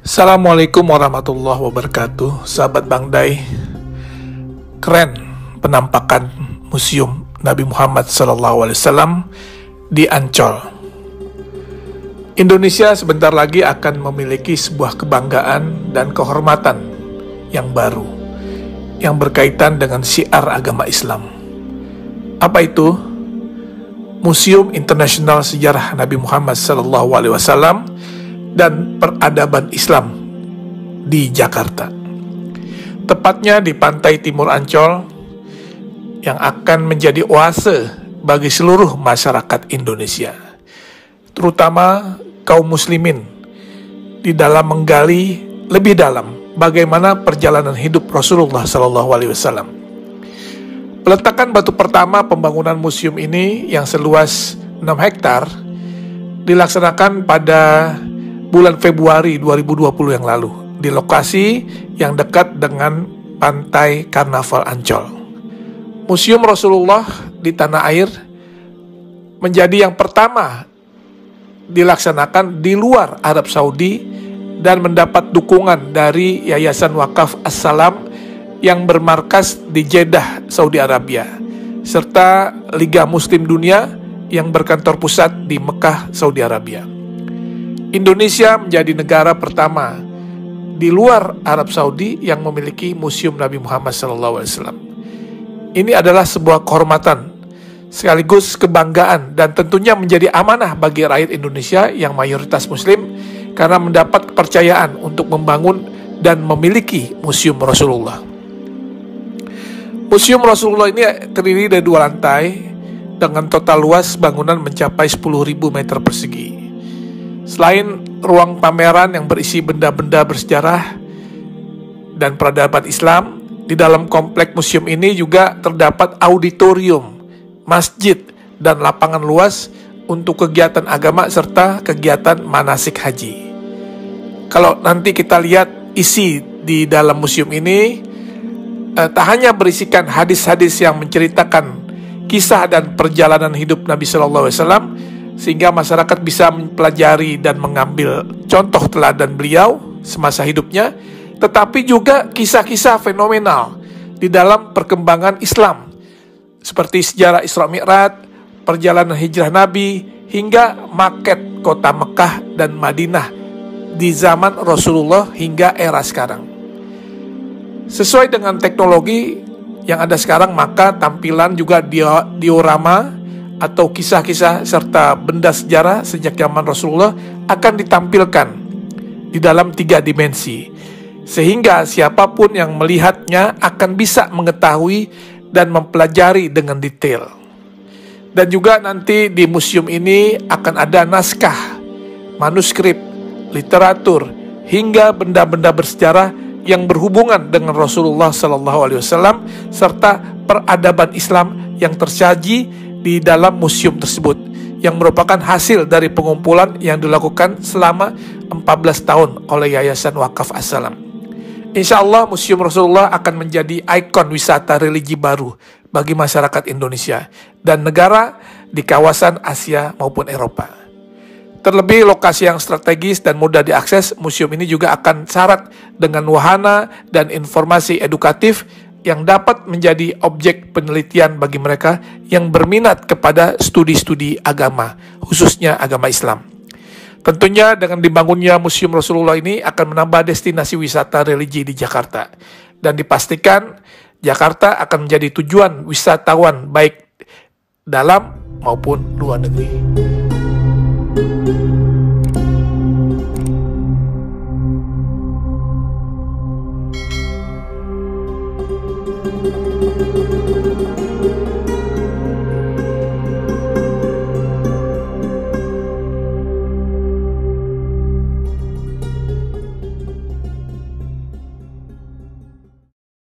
Assalamualaikum warahmatullahi wabarakatuh. Sahabat Bang Day, keren penampakan Museum Nabi Muhammad SAW di Ancol. Indonesia sebentar lagi akan memiliki sebuah kebanggaan dan kehormatan yang baru yang berkaitan dengan syiar agama Islam. Apa itu? Museum Internasional Sejarah Nabi Muhammad SAW dan Peradaban Islam di Jakarta, tepatnya di pantai timur Ancol, yang akan menjadi oase bagi seluruh masyarakat Indonesia, terutama kaum muslimin, di dalam menggali lebih dalam bagaimana perjalanan hidup Rasulullah SAW. Peletakan batu pertama pembangunan museum ini yang seluas 6 hektar dilaksanakan pada bulan Februari 2020 yang lalu di lokasi yang dekat dengan pantai Karnaval Ancol. Museum Rasulullah di tanah air menjadi yang pertama dilaksanakan di luar Arab Saudi dan mendapat dukungan dari Yayasan Wakaf As-Salam yang bermarkas di Jeddah, Saudi Arabia, serta Liga Muslim Dunia yang berkantor pusat di Mekah, Saudi Arabia. Indonesia menjadi negara pertama di luar Arab Saudi yang memiliki Museum Nabi Muhammad SAW. Ini adalah sebuah kehormatan, sekaligus kebanggaan, dan tentunya menjadi amanah bagi rakyat Indonesia yang mayoritas Muslim karena mendapat kepercayaan untuk membangun dan memiliki Museum Rasulullah. Museum Rasulullah ini terdiri dari 2 lantai dengan total luas bangunan mencapai 10.000 meter persegi. Selain ruang pameran yang berisi benda-benda bersejarah dan peradaban Islam, di dalam komplek museum ini juga terdapat auditorium, masjid, dan lapangan luas untuk kegiatan agama serta kegiatan manasik haji. Kalau nanti kita lihat isi di dalam museum ini, tak hanya berisikan hadis-hadis yang menceritakan kisah dan perjalanan hidup Nabi SAW, sehingga masyarakat bisa mempelajari dan mengambil contoh teladan beliau semasa hidupnya, tetapi juga kisah-kisah fenomenal di dalam perkembangan Islam, seperti sejarah Isra Mi'raj, perjalanan hijrah Nabi, hingga maket kota Mekah dan Madinah di zaman Rasulullah hingga era sekarang. Sesuai dengan teknologi yang ada sekarang, maka tampilan juga diorama atau kisah-kisah serta benda sejarah sejak zaman Rasulullah akan ditampilkan di dalam 3 dimensi, sehingga siapapun yang melihatnya akan bisa mengetahui dan mempelajari dengan detail. Dan juga nanti di museum ini akan ada naskah, manuskrip, literatur, hingga benda-benda bersejarah yang berhubungan dengan Rasulullah SAW serta peradaban Islam yang tersaji di dalam museum tersebut, yang merupakan hasil dari pengumpulan yang dilakukan selama 14 tahun oleh Yayasan Wakaf As-Salam. Insya Allah Museum Rasulullah akan menjadi ikon wisata religi baru bagi masyarakat Indonesia dan negara di kawasan Asia maupun Eropa. Terlebih lokasi yang strategis dan mudah diakses, museum ini juga akan syarat dengan wahana dan informasi edukatif yang dapat menjadi objek penelitian bagi mereka yang berminat kepada studi-studi agama, khususnya agama Islam. Tentunya dengan dibangunnya Museum Rasulullah ini akan menambah destinasi wisata religi di Jakarta, dan dipastikan Jakarta akan menjadi tujuan wisatawan baik dalam maupun luar negeri.